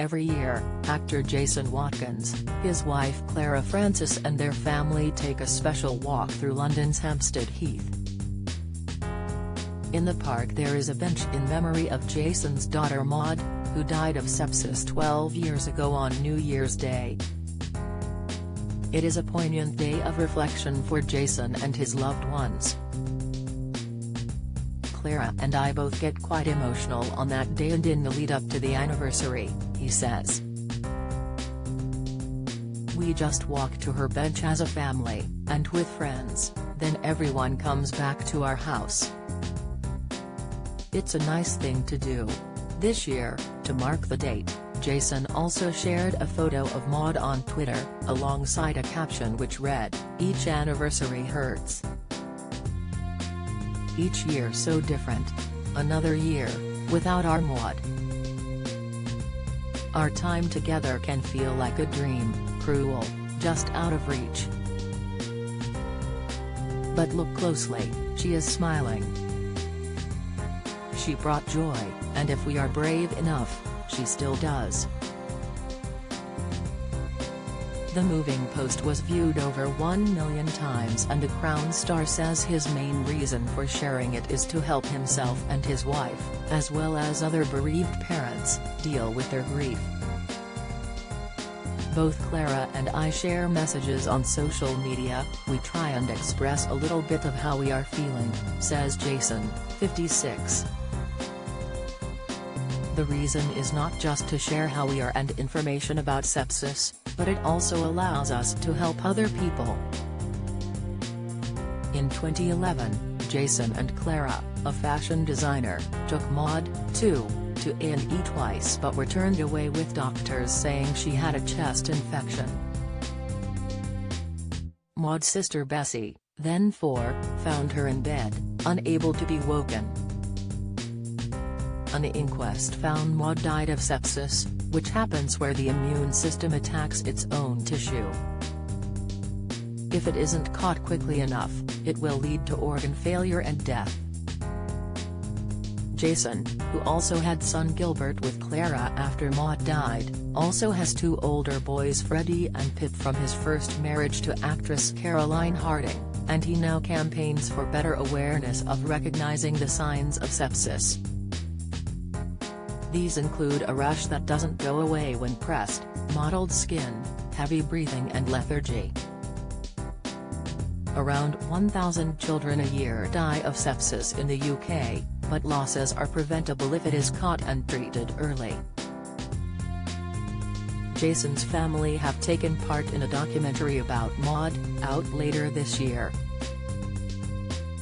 Every year, actor Jason Watkins, his wife Clara Francis and their family take a special walk through London's Hampstead Heath. In the park there is a bench in memory of Jason's daughter Maud, who died of sepsis 12 years ago on New Year's Day. It is a poignant day of reflection for Jason and his loved ones. "Clara and I both get quite emotional on that day and in the lead up to the anniversary," he says. "We just walk to her bench as a family, and with friends, then everyone comes back to our house. It's a nice thing to do." This year, to mark the date, Jason also shared a photo of Maud on Twitter, alongside a caption which read, "Each anniversary hurts. Each year so different. Another year, without our Maud. Our time together can feel like a dream, cruel, just out of reach. But look closely, she is smiling. She brought joy, and if we are brave enough, she still does." The moving post was viewed over 1 million times, and the Crown star says his main reason for sharing it is to help himself and his wife, as well as other bereaved parents, deal with their grief. "Both Clara and I share messages on social media. We try and express a little bit of how we are feeling," says Jason, 56. "The reason is not just to share how we are and information about sepsis, but it also allows us to help other people." In 2011, Jason and Clara, a fashion designer, took Maud, too, to A&E twice but were turned away with doctors saying she had a chest infection. Maud's sister Bessie, then 4, found her in bed, unable to be woken. An inquest found Maud died of sepsis, which happens where the immune system attacks its own tissue. If it isn't caught quickly enough, it will lead to organ failure and death. Jason, who also had son Gilbert with Clara after Maud died, also has 2 older boys Freddie and Pip from his first marriage to actress Caroline Harding, and he now campaigns for better awareness of recognizing the signs of sepsis. These include a rash that doesn't go away when pressed, mottled skin, heavy breathing and lethargy. Around 1,000 children a year die of sepsis in the UK, but losses are preventable if it is caught and treated early. Jason's family have taken part in a documentary about Maud, out later this year.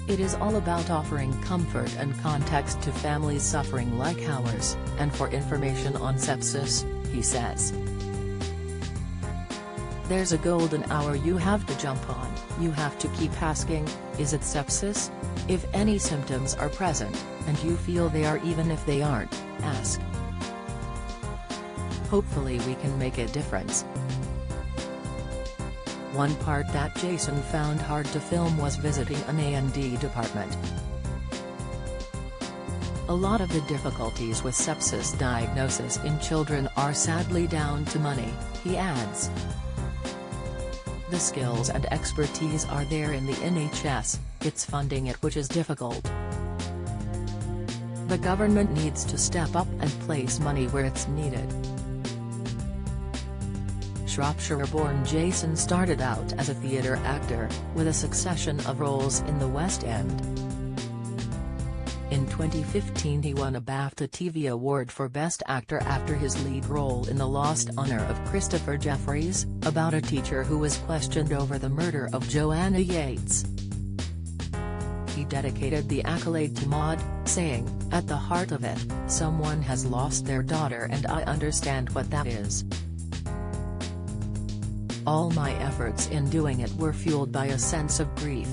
It is all about offering comfort and context to families suffering like ours, and for information on sepsis, he says. "There's a golden hour you have to jump on. You have to keep asking, is it sepsis? If any symptoms are present, and you feel they are even if they aren't, ask. Hopefully we can make a difference." One part that Jason found hard to film was visiting an A&E department. "A lot of the difficulties with sepsis diagnosis in children are sadly down to money," he adds. "The skills and expertise are there in the NHS, it's funding it which is difficult. The government needs to step up and place money where it's needed." Shropshire-born Jason started out as a theatre actor, with a succession of roles in the West End. In 2015 he won a BAFTA TV Award for Best Actor after his lead role in The Lost Honor of Christopher Jeffries, about a teacher who was questioned over the murder of Joanna Yates. He dedicated the accolade to Maud, saying, "At the heart of it, someone has lost their daughter and I understand what that is. All my efforts in doing it were fueled by a sense of grief."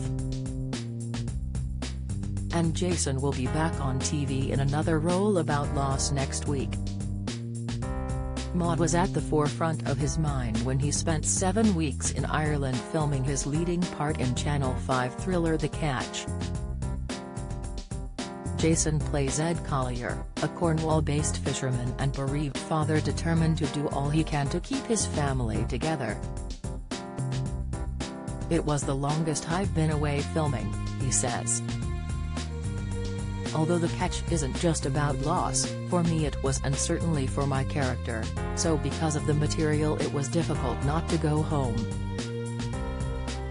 And Jason will be back on TV in another role about loss next week. Maud was at the forefront of his mind when he spent 7 weeks in Ireland filming his leading part in Channel 5 thriller The Catch. Jason plays Ed Collier, a Cornwall-based fisherman and bereaved father determined to do all he can to keep his family together. "It was the longest I've been away filming," he says. "Although the catch isn't just about loss, for me it was, and certainly for my character, so because of the material it was difficult not to go home.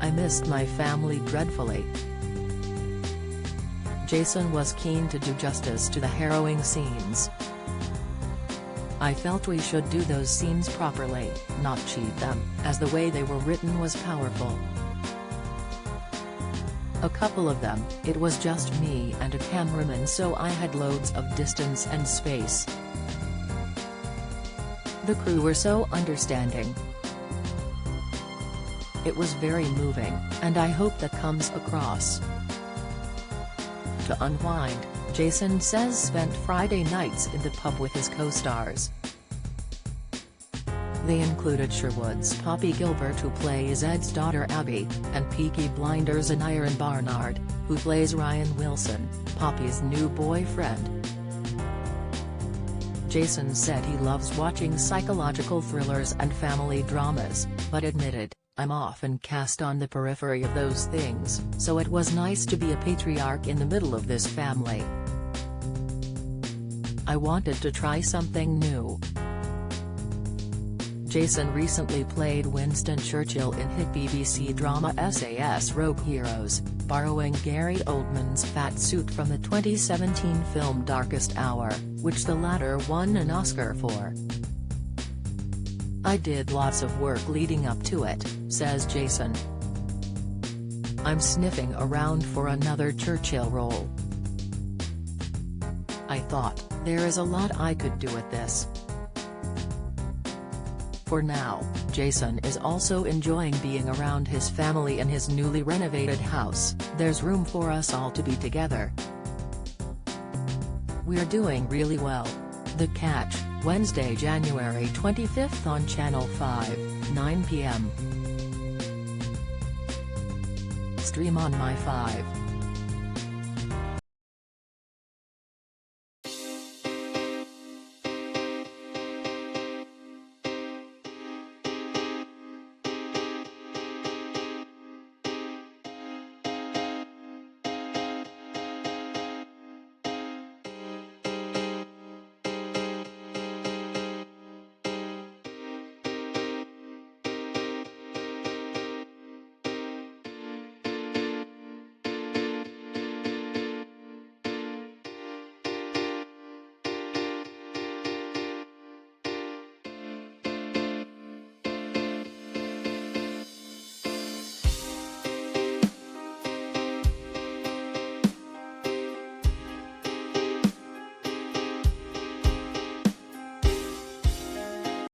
I missed my family dreadfully." Jason was keen to do justice to the harrowing scenes. "I felt we should do those scenes properly, not cheat them, as the way they were written was powerful. A couple of them, it was just me and a cameraman, so I had loads of distance and space. The crew were so understanding. It was very moving, and I hope that comes across." To unwind, Jason says spent Friday nights in the pub with his co-stars. They included Sherwood's Poppy Gilbert, who plays Ed's daughter Abby, and Peaky Blinders' Aaron Barnard, who plays Ryan Wilson, Poppy's new boyfriend. Jason said he loves watching psychological thrillers and family dramas, but admitted, "I'm often cast on the periphery of those things, so it was nice to be a patriarch in the middle of this family. I wanted to try something new." Jason recently played Winston Churchill in hit BBC drama SAS Rogue Heroes, borrowing Gary Oldman's fat suit from the 2017 film Darkest Hour, which the latter won an Oscar for. "I did lots of work leading up to it," says Jason. "I'm sniffing around for another Churchill role. I thought, there is a lot I could do with this." For now, Jason is also enjoying being around his family in his newly renovated house. "There's room for us all to be together. We're doing really well." The Catch, Wednesday, January 25 on Channel 5, 9 p.m. Stream on My 5.